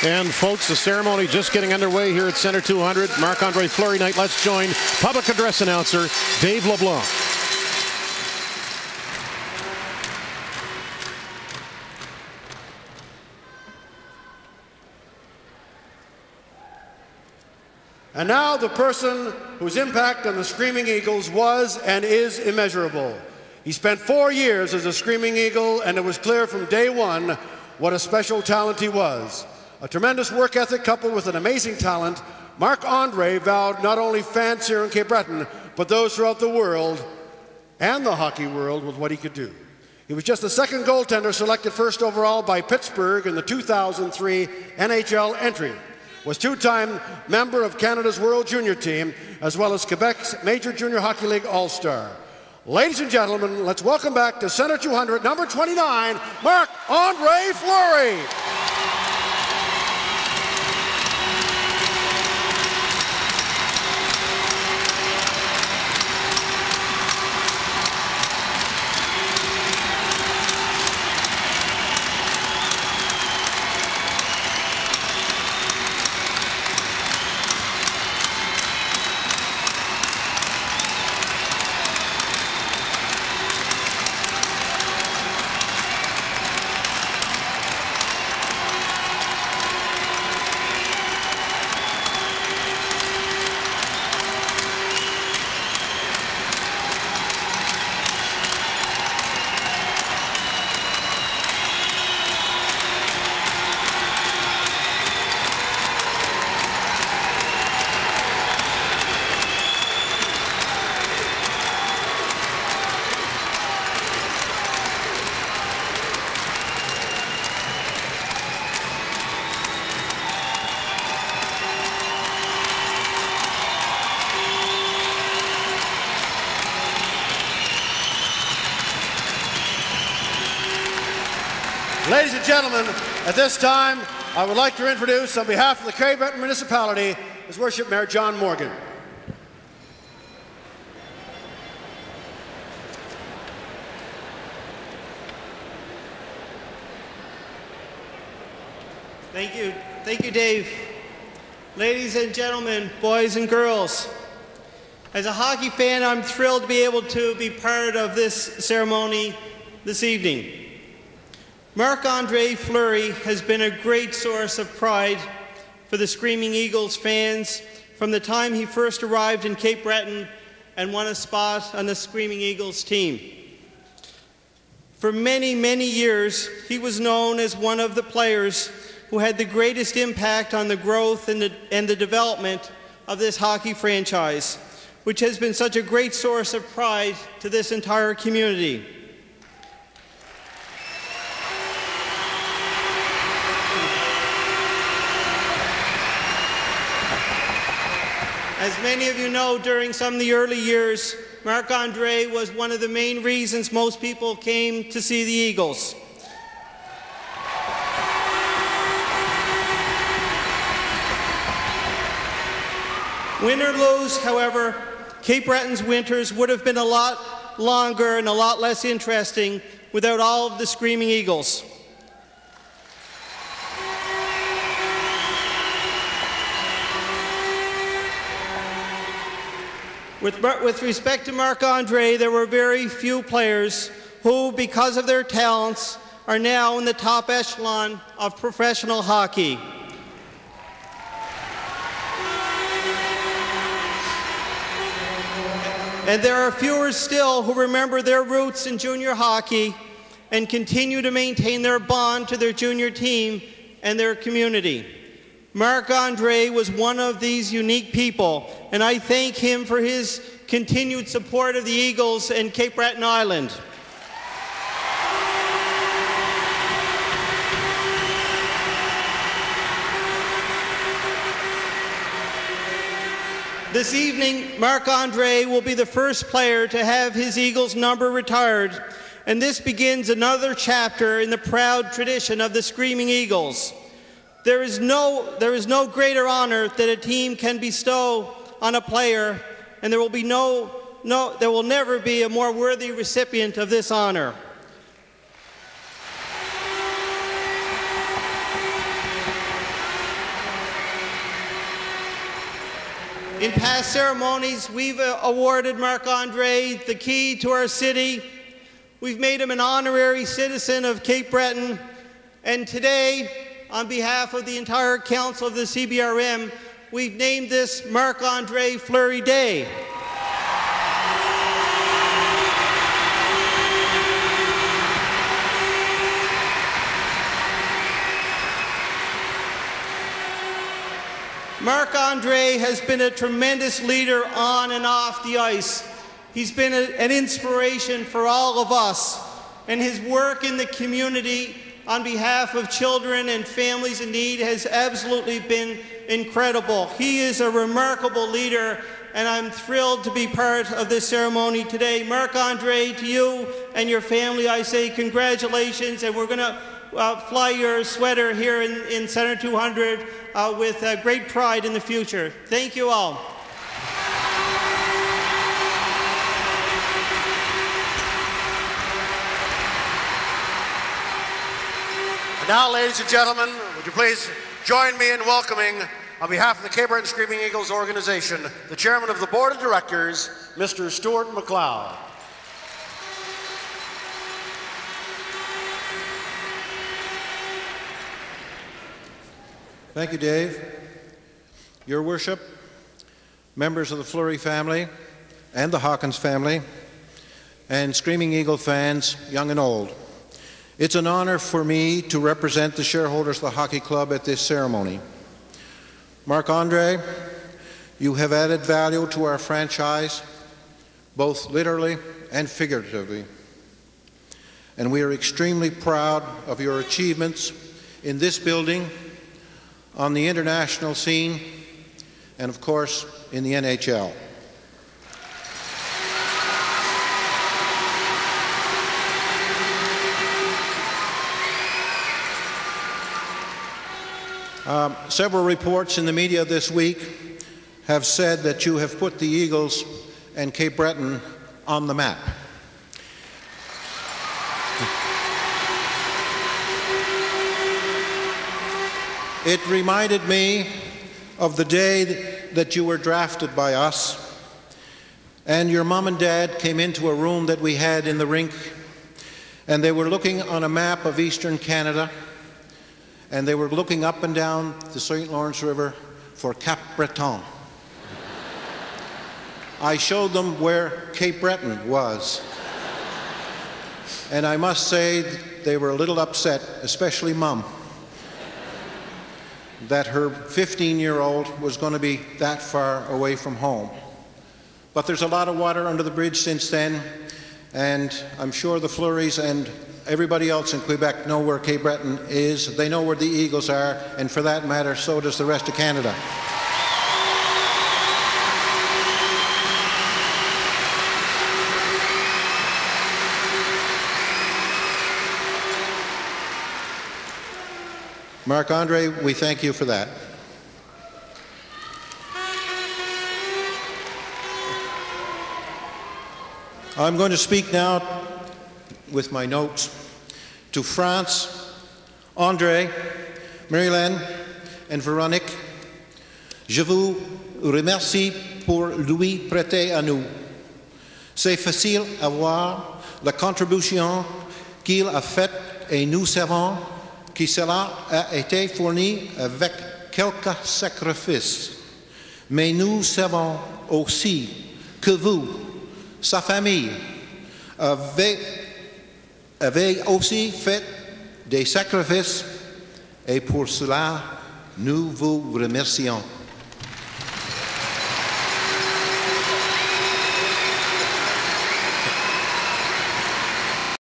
And folks, the ceremony just getting underway here at Center 200. Marc-Andre Fleury night. Let's join public address announcer Dave LeBlanc. And now the person whose impact on the Screaming Eagles was and is immeasurable. He spent 4 years as a Screaming Eagle, and it was clear from day one what a special talent he was. A tremendous work ethic coupled with an amazing talent, Marc-Andre vowed not only fans here in Cape Breton, but those throughout the world and the hockey world with what he could do. He was just the second goaltender selected first overall by Pittsburgh in the 2003 NHL entry. Was two-time member of Canada's World Junior Team, as well as Quebec's Major Junior Hockey League All-Star. Ladies and gentlemen, let's welcome back to Center 200, number 29, Marc-Andre Fleury. Ladies and gentlemen, at this time, I would like to introduce, on behalf of the Cape Breton Municipality, His Worship Mayor John Morgan. Thank you, Dave. Ladies and gentlemen, boys and girls, as a hockey fan, I'm thrilled to be able to be part of this ceremony this evening. Marc-Andre Fleury has been a great source of pride for the Screaming Eagles fans from the time he first arrived in Cape Breton and won a spot on the Screaming Eagles team. For many, many years, he was known as one of the players who had the greatest impact on the growth and the development of this hockey franchise, which has been such a great source of pride to this entire community. As many of you know, during some of the early years, Marc-Andre was one of the main reasons most people came to see the Eagles. Win or lose, however, Cape Breton's winters would have been a lot longer and a lot less interesting without all of the Screaming Eagles. With respect to Marc-Andre, there were very few players who, because of their talents, are now in the top echelon of professional hockey. And there are fewer still who remember their roots in junior hockey and continue to maintain their bond to their junior team and their community. Marc-Andre was one of these unique people, and I thank him for his continued support of the Eagles and Cape Breton Island. This evening, Marc-Andre will be the first player to have his Eagles number retired, and this begins another chapter in the proud tradition of the Screaming Eagles. There is no greater honor that a team can bestow on a player, and there will never be a more worthy recipient of this honor. In past ceremonies, we've awarded Marc-Andre the key to our city. We've made him an honorary citizen of Cape Breton. And today, on behalf of the entire council of the CBRM, we've named this Marc-Andre Fleury Day. Marc-Andre has been a tremendous leader on and off the ice. He's been an inspiration for all of us, and his work in the community on behalf of children and families in need has absolutely been incredible. He is a remarkable leader, and I'm thrilled to be part of this ceremony today. Marc-Andre, to you and your family, I say congratulations, and we're going to fly your sweater here in Center 200 with great pride in the future. Thank you all. And now, ladies and gentlemen, would you please join me in welcoming, on behalf of the Cape Breton Screaming Eagles organization, the chairman of the board of directors, Mr. Stuart McLeod. Thank you, Dave. Your worship, members of the Fleury family and the Hawkins family, and Screaming Eagle fans, young and old. It's an honor for me to represent the shareholders of the hockey club at this ceremony. Marc-Andre, you have added value to our franchise, both literally and figuratively. And we are extremely proud of your achievements in this building, on the international scene, and of course, in the NHL. Several reports in the media this week have said that you have put the Eagles and Cape Breton on the map. It reminded me of the day that you were drafted by us, and your mom and dad came into a room that we had in the rink, and they were looking on a map of Eastern Canada, and they were looking up and down the St. Lawrence River for Cap Breton. I showed them where Cape Breton was, and I must say they were a little upset, especially Mom, that her 15-year-old was going to be that far away from home. But there's a lot of water under the bridge since then, and I'm sure the Fleurys and everybody else in Quebec know where Cape Breton is. They know where the Eagles are, and for that matter, so does the rest of Canada. Marc-Andre, we thank you for that. I'm going to speak now with my notes to France, André, Marilyn, and Véronique. Je vous remercie pour lui prêter à nous. C'est facile à voir la contribution qu'il a faite et nous savons que cela a été fourni avec quelques sacrifices. Mais nous savons aussi que vous, sa famille, avez aussi fait des sacrifices et pour cela, nous vous remercions.